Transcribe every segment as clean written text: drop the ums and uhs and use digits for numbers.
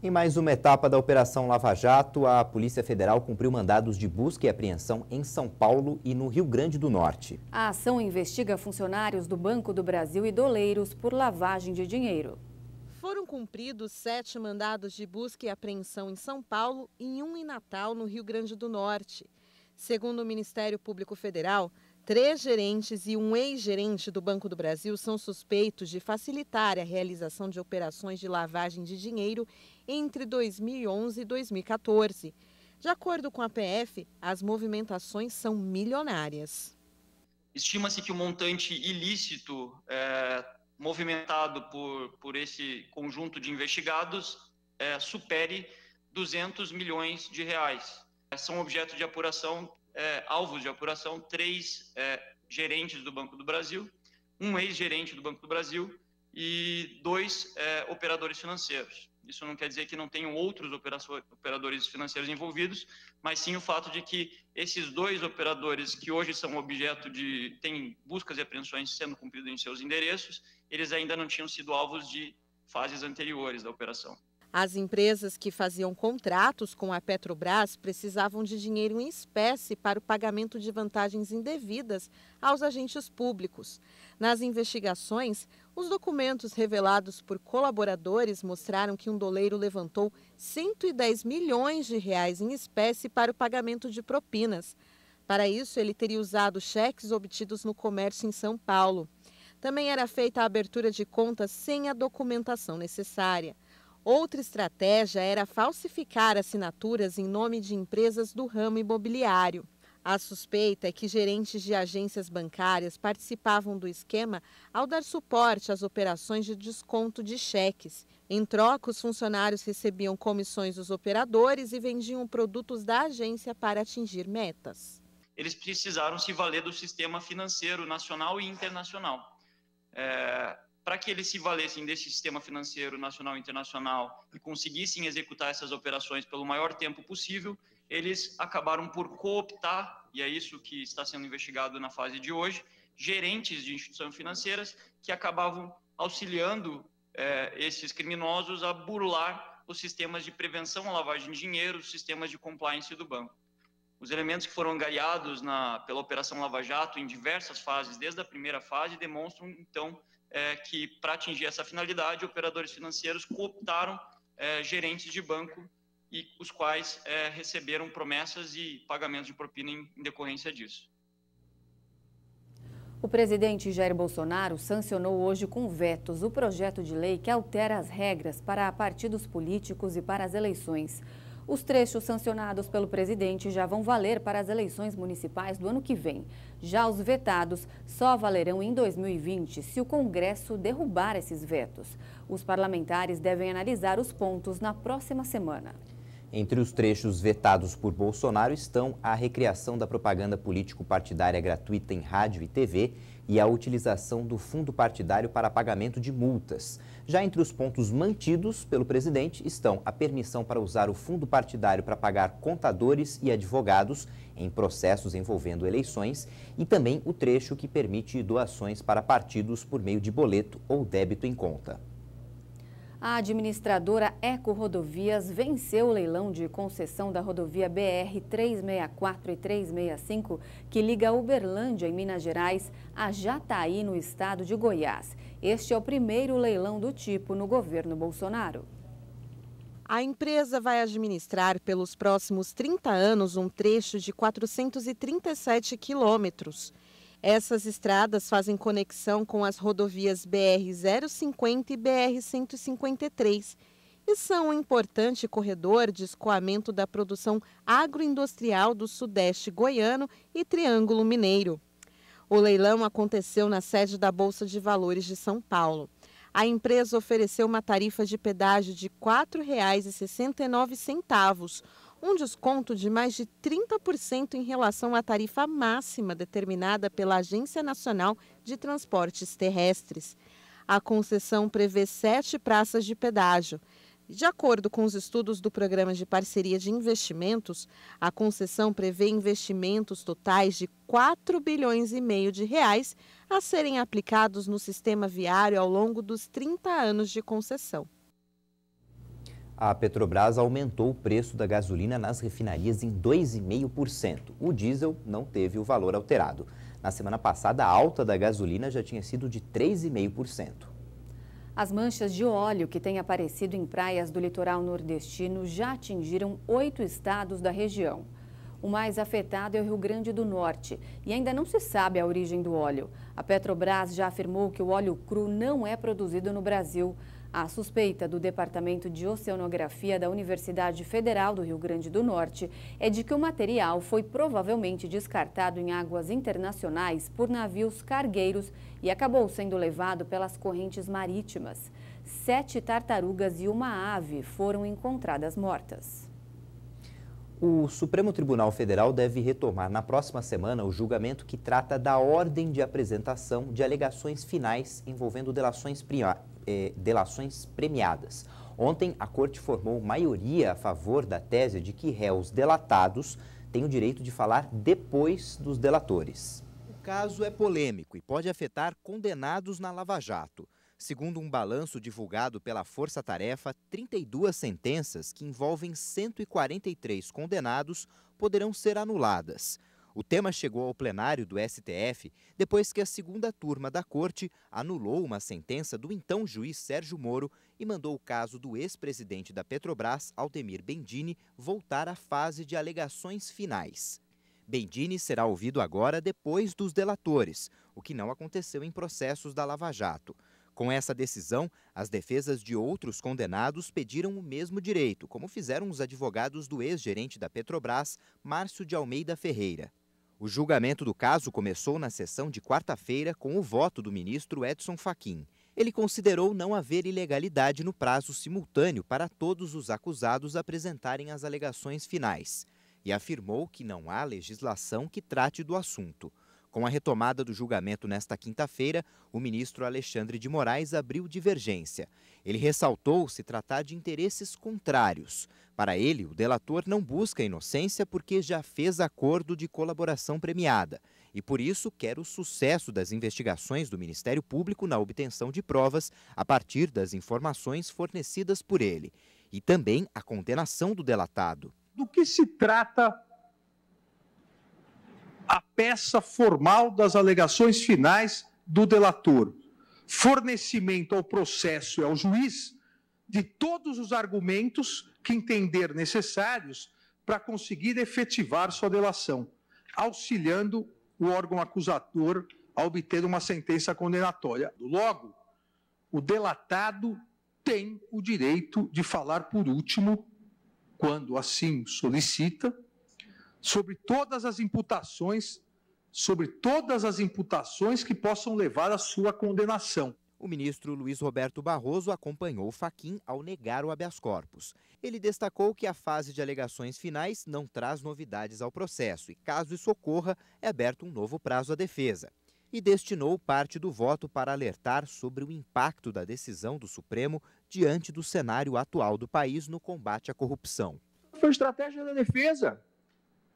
Em mais uma etapa da Operação Lava Jato, a Polícia Federal cumpriu mandados de busca e apreensão em São Paulo e no Rio Grande do Norte. A ação investiga funcionários do Banco do Brasil e doleiros por lavagem de dinheiro. Foram cumpridos 7 mandados de busca e apreensão em São Paulo e um em Natal, no Rio Grande do Norte. Segundo o Ministério Público Federal, 3 gerentes e um ex-gerente do Banco do Brasil são suspeitos de facilitar a realização de operações de lavagem de dinheiro entre 2011 e 2014. De acordo com a PF, as movimentações são milionárias. Estima-se que o montante ilícito movimentado por esse conjunto de investigados supere 200 milhões de reais. São objeto de apuração, alvos de apuração, 3 gerentes do Banco do Brasil, um ex-gerente do Banco do Brasil e 2 operadores financeiros. Isso não quer dizer que não tenham outros operadores financeiros envolvidos, mas sim o fato de que esses 2 operadores que hoje são objeto têm buscas e apreensões sendo cumpridas em seus endereços, eles ainda não tinham sido alvos de fases anteriores da operação. As empresas que faziam contratos com a Petrobras precisavam de dinheiro em espécie para o pagamento de vantagens indevidas aos agentes públicos. Nas investigações, os documentos revelados por colaboradores mostraram que um doleiro levantou 110 milhões de reais em espécie para o pagamento de propinas. Para isso, ele teria usado cheques obtidos no comércio em São Paulo. Também era feita a abertura de contas sem a documentação necessária. Outra estratégia era falsificar assinaturas em nome de empresas do ramo imobiliário. A suspeita é que gerentes de agências bancárias participavam do esquema ao dar suporte às operações de desconto de cheques. Em troca, os funcionários recebiam comissões dos operadores e vendiam produtos da agência para atingir metas. Eles precisaram se valer do sistema financeiro nacional e internacional. Para que eles se valessem desse sistema financeiro nacional e internacional e conseguissem executar essas operações pelo maior tempo possível, eles acabaram por cooptar, e é isso que está sendo investigado na fase de hoje, gerentes de instituições financeiras que acabavam auxiliando esses criminosos a burlar os sistemas de prevenção à lavagem de dinheiro, os sistemas de compliance do banco. Os elementos que foram angariados pela Operação Lava Jato em diversas fases, desde a primeira fase, demonstram, então, que para atingir essa finalidade, operadores financeiros cooptaram gerentes de banco e os quais receberam promessas e pagamentos de propina em decorrência disso. O presidente Jair Bolsonaro sancionou hoje com vetos o projeto de lei que altera as regras para partidos políticos e para as eleições. Os trechos sancionados pelo presidente já vão valer para as eleições municipais do ano que vem. Já os vetados só valerão em 2020 se o Congresso derrubar esses vetos. Os parlamentares devem analisar os pontos na próxima semana. Entre os trechos vetados por Bolsonaro estão a recriação da propaganda político-partidária gratuita em rádio e TV e a utilização do fundo partidário para pagamento de multas. Já entre os pontos mantidos pelo presidente estão a permissão para usar o fundo partidário para pagar contadores e advogados em processos envolvendo eleições e também o trecho que permite doações para partidos por meio de boleto ou débito em conta. A administradora Eco Rodovias venceu o leilão de concessão da rodovia BR 364 e 365, que liga Uberlândia, em Minas Gerais, a Jataí, no estado de Goiás. Este é o primeiro leilão do tipo no governo Bolsonaro. A empresa vai administrar pelos próximos 30 anos um trecho de 437 quilômetros. Essas estradas fazem conexão com as rodovias BR-050 e BR-153 e são um importante corredor de escoamento da produção agroindustrial do Sudeste goiano e Triângulo Mineiro. O leilão aconteceu na sede da Bolsa de Valores de São Paulo. A empresa ofereceu uma tarifa de pedágio de R$ 4,69, um desconto de mais de 30% em relação à tarifa máxima determinada pela Agência Nacional de Transportes Terrestres. A concessão prevê 7 praças de pedágio. De acordo com os estudos do Programa de Parceria de Investimentos, a concessão prevê investimentos totais de R$ 4,5 bilhões de reais a serem aplicados no sistema viário ao longo dos 30 anos de concessão. A Petrobras aumentou o preço da gasolina nas refinarias em 2,5%. O diesel não teve o valor alterado. Na semana passada, a alta da gasolina já tinha sido de 3,5%. As manchas de óleo que têm aparecido em praias do litoral nordestino já atingiram 8 estados da região. O mais afetado é o Rio Grande do Norte e ainda não se sabe a origem do óleo. A Petrobras já afirmou que o óleo cru não é produzido no Brasil. A suspeita do Departamento de Oceanografia da Universidade Federal do Rio Grande do Norte é de que o material foi provavelmente descartado em águas internacionais por navios cargueiros e acabou sendo levado pelas correntes marítimas. 7 tartarugas e uma ave foram encontradas mortas. O Supremo Tribunal Federal deve retomar na próxima semana o julgamento que trata da ordem de apresentação de alegações finais envolvendo delações premiadas. Ontem, a Corte formou maioria a favor da tese de que réus delatados têm o direito de falar depois dos delatores. O caso é polêmico e pode afetar condenados na Lava Jato. Segundo um balanço divulgado pela Força Tarefa, 32 sentenças que envolvem 143 condenados poderão ser anuladas. O tema chegou ao plenário do STF depois que a segunda turma da Corte anulou uma sentença do então juiz Sérgio Moro e mandou o caso do ex-presidente da Petrobras, Aldemir Bendini, voltar à fase de alegações finais. Bendini será ouvido agora depois dos delatores, o que não aconteceu em processos da Lava Jato. Com essa decisão, as defesas de outros condenados pediram o mesmo direito, como fizeram os advogados do ex-gerente da Petrobras, Márcio de Almeida Ferreira. O julgamento do caso começou na sessão de quarta-feira com o voto do ministro Edson Fachin. Ele considerou não haver ilegalidade no prazo simultâneo para todos os acusados apresentarem as alegações finais e afirmou que não há legislação que trate do assunto. Com a retomada do julgamento nesta quinta-feira, o ministro Alexandre de Moraes abriu divergência. Ele ressaltou se tratar de interesses contrários. Para ele, o delator não busca inocência porque já fez acordo de colaboração premiada e, por isso, quer o sucesso das investigações do Ministério Público na obtenção de provas a partir das informações fornecidas por ele. E também a condenação do delatado. Do que se trata a peça formal das alegações finais do delator? Fornecimento ao processo e ao juiz de todos os argumentos que entender necessários para conseguir efetivar sua delação, auxiliando o órgão acusador a obter uma sentença condenatória. Logo, o delatado tem o direito de falar por último, quando assim solicita, sobre todas as imputações que possam levar à sua condenação. O ministro Luiz Roberto Barroso acompanhou Fachin ao negar o habeas corpus. Ele destacou que a fase de alegações finais não traz novidades ao processo e, caso isso ocorra, é aberto um novo prazo à defesa. E destinou parte do voto para alertar sobre o impacto da decisão do Supremo diante do cenário atual do país no combate à corrupção. Foi estratégia da defesa.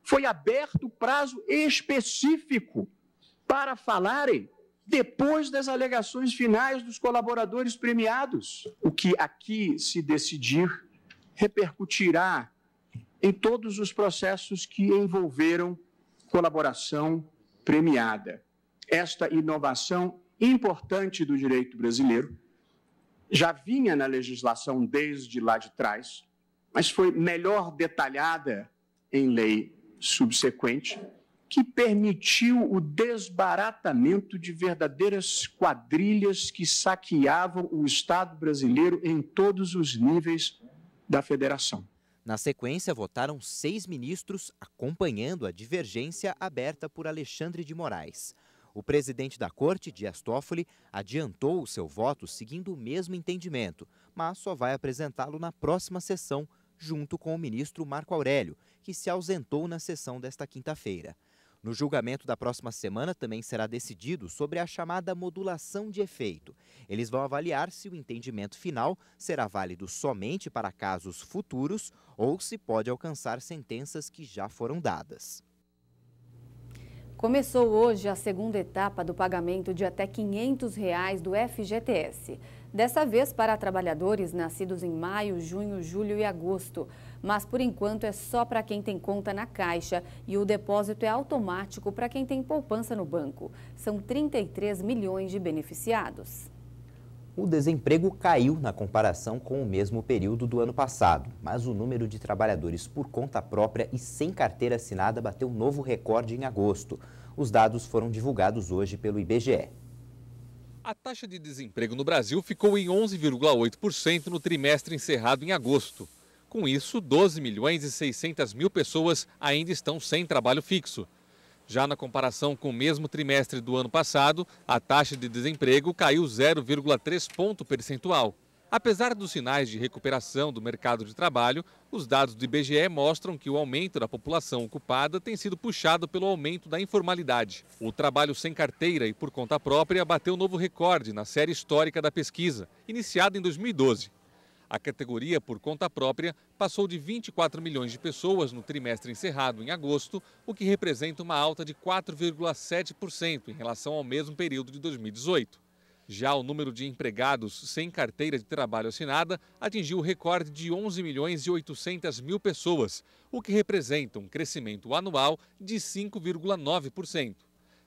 Foi aberto prazo específico para falarem depois das alegações finais dos colaboradores premiados. O que aqui se decidir repercutirá em todos os processos que envolveram colaboração premiada. Esta inovação importante do direito brasileiro já vinha na legislação desde lá de trás, mas foi melhor detalhada em lei subsequente, que permitiu o desbaratamento de verdadeiras quadrilhas que saqueavam o Estado brasileiro em todos os níveis da federação. Na sequência, votaram 6 ministros, acompanhando a divergência aberta por Alexandre de Moraes. O presidente da Corte, Dias Toffoli, adiantou o seu voto seguindo o mesmo entendimento, mas só vai apresentá-lo na próxima sessão, junto com o ministro Marco Aurélio, que se ausentou na sessão desta quinta-feira. No julgamento da próxima semana também será decidido sobre a chamada modulação de efeito. Eles vão avaliar se o entendimento final será válido somente para casos futuros ou se pode alcançar sentenças que já foram dadas. Começou hoje a segunda etapa do pagamento de até R$ 500 do FGTS. Dessa vez para trabalhadores nascidos em maio, junho, julho e agosto. Mas, por enquanto, é só para quem tem conta na Caixa e o depósito é automático para quem tem poupança no banco. São 33 milhões de beneficiados. O desemprego caiu na comparação com o mesmo período do ano passado, mas o número de trabalhadores por conta própria e sem carteira assinada bateu um novo recorde em agosto. Os dados foram divulgados hoje pelo IBGE. A taxa de desemprego no Brasil ficou em 11,8% no trimestre encerrado em agosto. Com isso, 12 milhões e 600 mil pessoas ainda estão sem trabalho fixo. Já na comparação com o mesmo trimestre do ano passado, a taxa de desemprego caiu 0,3 ponto percentual. Apesar dos sinais de recuperação do mercado de trabalho, os dados do IBGE mostram que o aumento da população ocupada tem sido puxado pelo aumento da informalidade. O trabalho sem carteira e por conta própria bateu novo recorde na série histórica da pesquisa, iniciada em 2012. A categoria por conta própria passou de 24 milhões de pessoas no trimestre encerrado em agosto, o que representa uma alta de 4,7% em relação ao mesmo período de 2018. Já o número de empregados sem carteira de trabalho assinada atingiu o recorde de 11 milhões e 800 mil pessoas, o que representa um crescimento anual de 5,9%.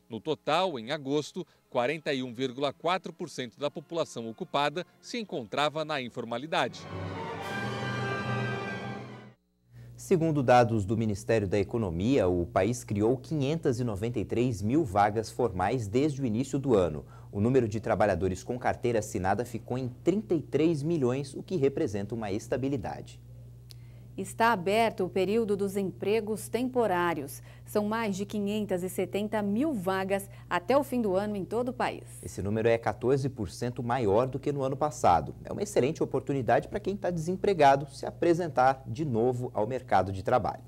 No total, em agosto, 41,4% da população ocupada se encontrava na informalidade. Segundo dados do Ministério da Economia, o país criou 593 mil vagas formais desde o início do ano. O número de trabalhadores com carteira assinada ficou em 33 milhões, o que representa uma estabilidade. Está aberto o período dos empregos temporários. São mais de 570 mil vagas até o fim do ano em todo o país. Esse número é 14% maior do que no ano passado. É uma excelente oportunidade para quem está desempregado se apresentar de novo ao mercado de trabalho.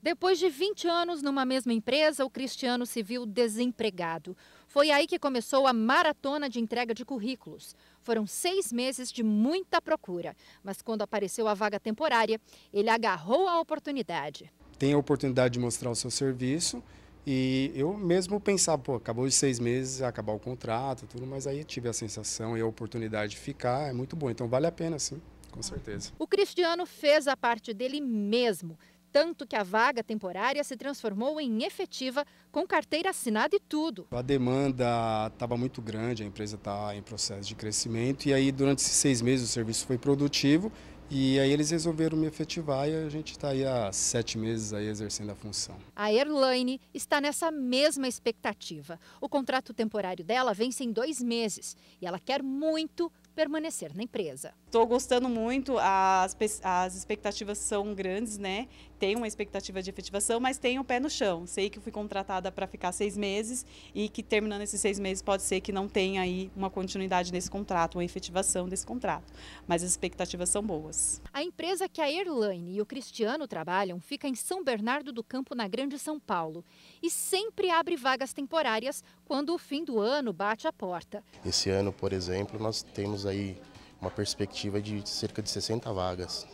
Depois de 20 anos numa mesma empresa, o Cristiano se viu desempregado. Foi aí que começou a maratona de entrega de currículos. Foram 6 meses de muita procura, mas quando apareceu a vaga temporária, ele agarrou a oportunidade. Tem a oportunidade de mostrar o seu serviço e eu mesmo pensava, acabou de 6 meses, acabar o contrato, tudo, mas aí tive a sensação e a oportunidade de ficar, é muito bom, então vale a pena sim, com certeza. O Cristiano fez a parte dele mesmo. Tanto que a vaga temporária se transformou em efetiva, com carteira assinada e tudo. A demanda estava muito grande, a empresa está em processo de crescimento e aí durante esses 6 meses o serviço foi produtivo e aí eles resolveram me efetivar e a gente está aí há 7 meses aí exercendo a função. A Erlaine está nessa mesma expectativa. O contrato temporário dela vence em 2 meses e ela quer muito permanecer na empresa. Estou gostando muito, as expectativas são grandes, né? Tem uma expectativa de efetivação, mas tenho o pé no chão. Sei que fui contratada para ficar 6 meses e que terminando esses 6 meses pode ser que não tenha aí uma continuidade desse contrato, uma efetivação desse contrato. Mas as expectativas são boas. A empresa que a Erlaine e o Cristiano trabalham fica em São Bernardo do Campo, na Grande São Paulo. E sempre abre vagas temporárias quando o fim do ano bate a porta. Esse ano, por exemplo, nós temos aí uma perspectiva de cerca de 60 vagas,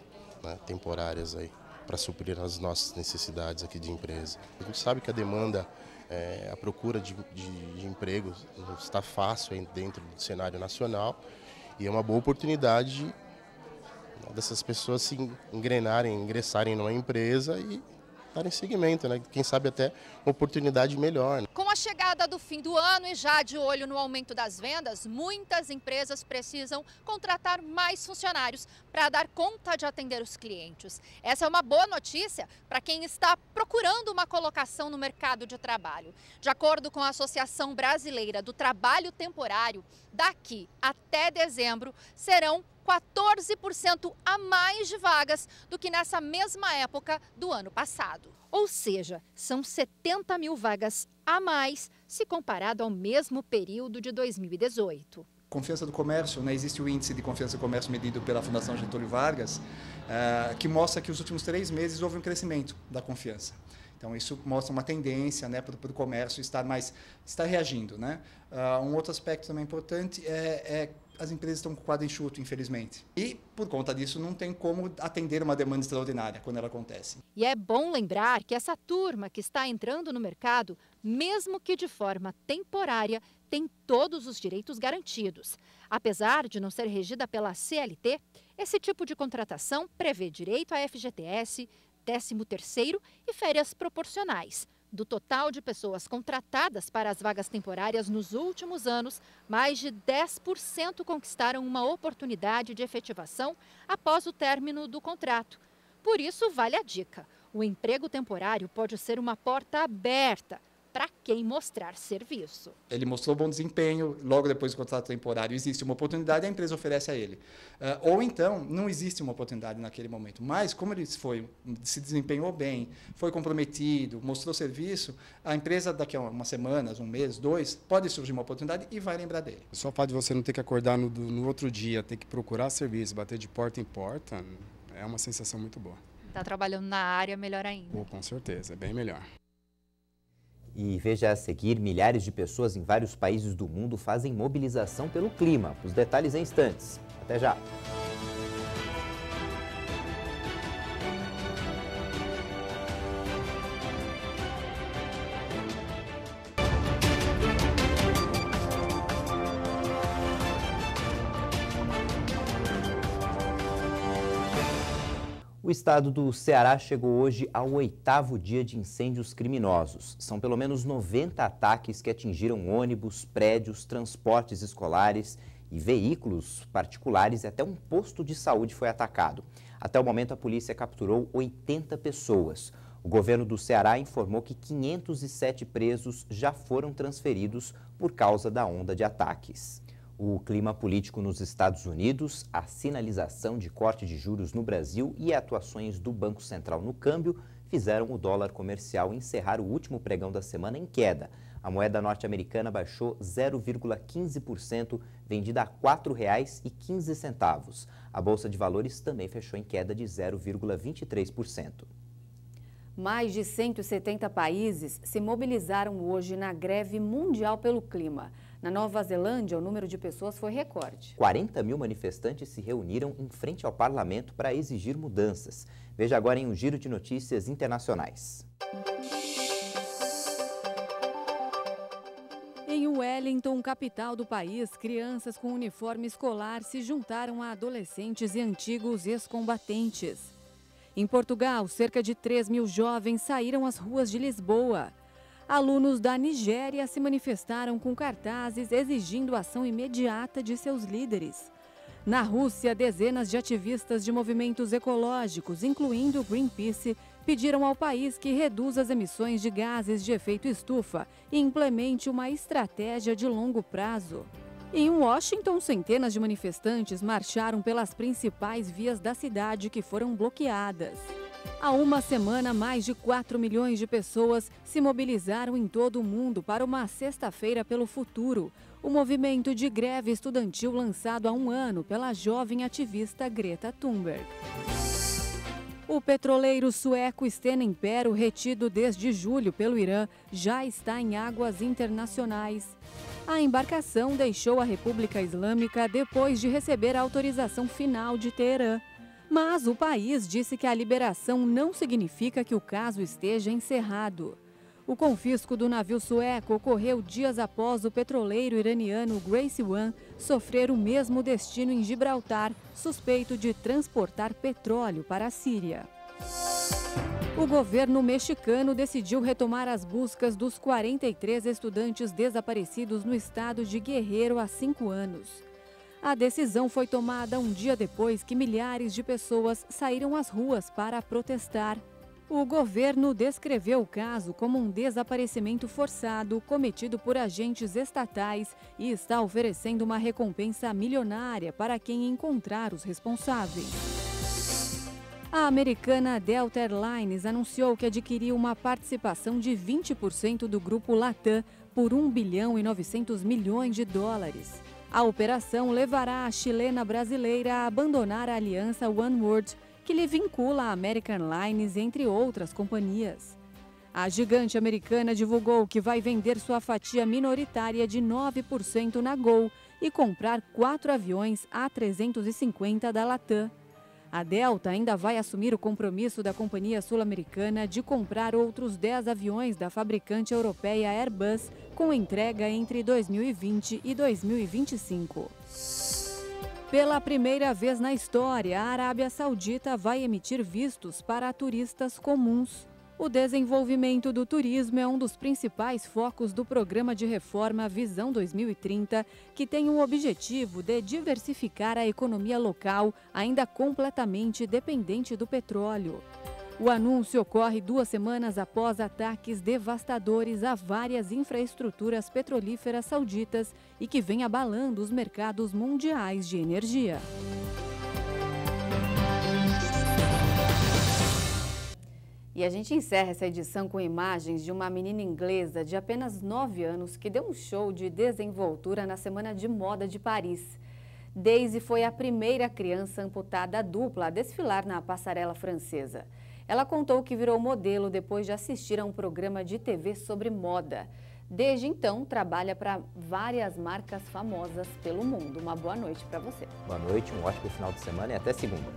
né, temporárias aí, para suprir as nossas necessidades aqui de empresa. A gente sabe que a demanda, a procura de empregos não está fácil aí dentro do cenário nacional e é uma boa oportunidade dessas pessoas se ingressarem numa empresa e darem seguimento, né? Quem sabe até uma oportunidade melhor. Né? Com a chegada do fim do ano e já de olho no aumento das vendas, muitas empresas precisam contratar mais funcionários para dar conta de atender os clientes. Essa é uma boa notícia para quem está procurando uma colocação no mercado de trabalho. De acordo com a Associação Brasileira do Trabalho Temporário, daqui até dezembro serão 14% a mais de vagas do que nessa mesma época do ano passado. Ou seja, são 70 mil vagas a mais se comparado ao mesmo período de 2018. Confiança do comércio, né? Existe o índice de confiança do comércio medido pela Fundação Getúlio Vargas, que mostra que os últimos 3 meses houve um crescimento da confiança. Então, isso mostra uma tendência, né, para o comércio estar reagindo. Né? Um outro aspecto também importante é as empresas estão com o quadro enxuto, infelizmente. E, por conta disso, não tem como atender uma demanda extraordinária quando ela acontece. E é bom lembrar que essa turma que está entrando no mercado, mesmo que de forma temporária, tem todos os direitos garantidos. Apesar de não ser regida pela CLT, esse tipo de contratação prevê direito a FGTS, 13º e férias proporcionais. Do total de pessoas contratadas para as vagas temporárias nos últimos anos, mais de 10% conquistaram uma oportunidade de efetivação após o término do contrato. Por isso, vale a dica: o emprego temporário pode ser uma porta aberta para quem mostrar serviço. Ele mostrou bom desempenho, logo depois do contrato temporário existe uma oportunidade, a empresa oferece a ele. Ou então, não existe uma oportunidade naquele momento, mas como ele se desempenhou bem, foi comprometido, mostrou serviço, a empresa daqui a umas semanas, um mês, 2, pode surgir uma oportunidade e vai lembrar dele. Só o fato de você não ter que acordar no outro dia, ter que procurar serviço, bater de porta em porta, é uma sensação muito boa. Está trabalhando na área, melhor ainda. Com certeza, é bem melhor. E veja a seguir, milhares de pessoas em vários países do mundo fazem mobilização pelo clima. Os detalhes em instantes. Até já! O estado do Ceará chegou hoje ao 8º dia de incêndios criminosos. São pelo menos 90 ataques que atingiram ônibus, prédios, transportes escolares e veículos particulares, e até um posto de saúde foi atacado. Até o momento, a polícia capturou 80 pessoas. O governo do Ceará informou que 507 presos já foram transferidos por causa da onda de ataques. O clima político nos Estados Unidos, a sinalização de corte de juros no Brasil e atuações do Banco Central no câmbio fizeram o dólar comercial encerrar o último pregão da semana em queda. A moeda norte-americana baixou 0,15%, vendida a R$ 4,15. A Bolsa de Valores também fechou em queda de 0,23%. Mais de 170 países se mobilizaram hoje na greve mundial pelo clima. Na Nova Zelândia, o número de pessoas foi recorde. 40 mil manifestantes se reuniram em frente ao parlamento para exigir mudanças. Veja agora em um giro de notícias internacionais. Em Wellington, capital do país, crianças com uniforme escolar se juntaram a adolescentes e antigos ex-combatentes. Em Portugal, cerca de 3 mil jovens saíram às ruas de Lisboa. Alunos da Nigéria se manifestaram com cartazes exigindo ação imediata de seus líderes. Na Rússia, dezenas de ativistas de movimentos ecológicos, incluindo o Greenpeace, pediram ao país que reduza as emissões de gases de efeito estufa e implemente uma estratégia de longo prazo. Em Washington, centenas de manifestantes marcharam pelas principais vias da cidade que foram bloqueadas. Há uma semana, mais de 4 milhões de pessoas se mobilizaram em todo o mundo para uma sexta-feira pelo futuro, o movimento de greve estudantil lançado há um ano pela jovem ativista Greta Thunberg. O petroleiro sueco Stena Impero, retido desde julho pelo Irã, já está em águas internacionais. A embarcação deixou a República Islâmica depois de receber a autorização final de Teherã. Mas o país disse que a liberação não significa que o caso esteja encerrado. O confisco do navio sueco ocorreu dias após o petroleiro iraniano Grace One sofrer o mesmo destino em Gibraltar, suspeito de transportar petróleo para a Síria. O governo mexicano decidiu retomar as buscas dos 43 estudantes desaparecidos no estado de Guerrero há 5 anos. A decisão foi tomada um dia depois que milhares de pessoas saíram às ruas para protestar. O governo descreveu o caso como um desaparecimento forçado cometido por agentes estatais e está oferecendo uma recompensa milionária para quem encontrar os responsáveis. A americana Delta Airlines anunciou que adquiriu uma participação de 20% do grupo Latam por US$ 1 bilhão e 900 milhões. A operação levará a chilena brasileira a abandonar a aliança OneWorld, que lhe vincula a American Airlines, entre outras companhias. A gigante americana divulgou que vai vender sua fatia minoritária de 9% na Gol e comprar 4 aviões A350 da Latam. A Delta ainda vai assumir o compromisso da companhia sul-americana de comprar outros 10 aviões da fabricante europeia Airbus, com entrega entre 2020 e 2025. Pela primeira vez na história, a Arábia Saudita vai emitir vistos para turistas comuns. O desenvolvimento do turismo é um dos principais focos do programa de reforma Visão 2030, que tem o objetivo de diversificar a economia local, ainda completamente dependente do petróleo. O anúncio ocorre 2 semanas após ataques devastadores a várias infraestruturas petrolíferas sauditas e que vem abalando os mercados mundiais de energia. E a gente encerra essa edição com imagens de uma menina inglesa de apenas 9 anos que deu um show de desenvoltura na Semana de Moda de Paris. Daisy foi a primeira criança amputada dupla a desfilar na passarela francesa. Ela contou que virou modelo depois de assistir a um programa de TV sobre moda. Desde então, trabalha para várias marcas famosas pelo mundo. Uma boa noite para você. Boa noite, um ótimo final de semana e até segunda.